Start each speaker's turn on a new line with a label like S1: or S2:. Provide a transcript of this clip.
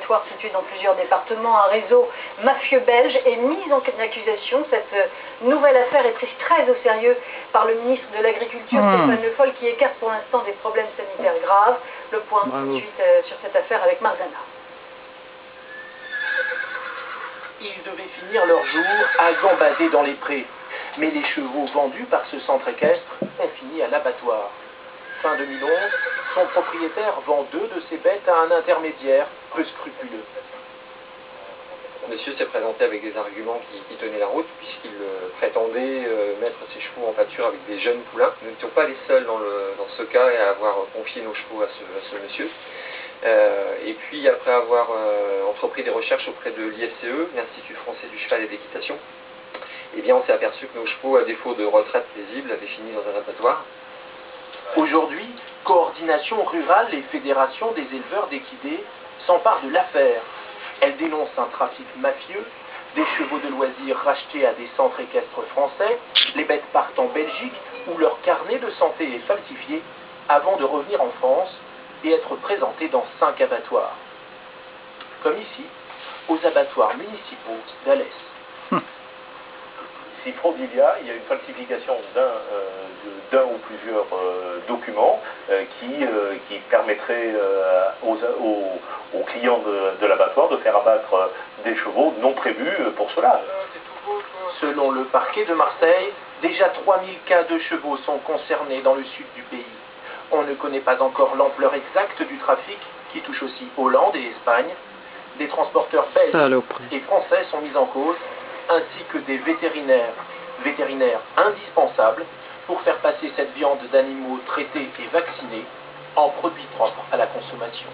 S1: d'abattoirs situés dans plusieurs départements. Un réseau mafieux belge est mis en accusation. Cette nouvelle affaire est prise très au sérieux par le ministre de l'Agriculture, Stéphane Le Foll, qui écarte pour l'instant des problèmes sanitaires graves. Le point tout de suite sur cette affaire avec Marzana.
S2: Ils devaient finir leur jour à gambader dans les prés. Mais les chevaux vendus par ce centre équestre ont fini à l'abattoir. Fin 2011, son propriétaire vend 2 de ses bêtes à un intermédiaire peu scrupuleux.
S3: Monsieur s'est présenté avec des arguments qui tenaient la route, puisqu'il prétendait mettre ses chevaux en pâture avec des jeunes poulains. Nous n'étions pas les seuls dans ce cas à avoir confié nos chevaux à ce monsieur. Et puis, après avoir entrepris des recherches auprès de l'IFCE, l'Institut français du cheval et d'équitation, eh bien, on s'est aperçu que nos chevaux, à défaut de retraite paisible, avaient fini dans un abattoir.
S2: Aujourd'hui, Coordination rurale et Fédération des éleveurs d'équidés s'emparent de l'affaire. Elle dénonce un trafic mafieux, des chevaux de loisirs rachetés à des centres équestres français, les bêtes partent en Belgique où leur carnet de santé est falsifié avant de revenir en France et être présentés dans 5 abattoirs. Comme ici, aux abattoirs municipaux d'Alès.
S4: Si fraude il y a une falsification d'un ou plusieurs documents qui permettraient aux clients de l'abattoir de faire abattre des chevaux non prévus pour cela.
S2: Selon le parquet de Marseille, déjà 3000 cas de chevaux sont concernés dans le sud du pays. On ne connaît pas encore l'ampleur exacte du trafic qui touche aussi Hollande et Espagne. Des transporteurs belges et français sont mis en cause, ainsi que des vétérinaires indispensables pour faire passer cette viande d'animaux traités et vaccinés en produits propres à la consommation.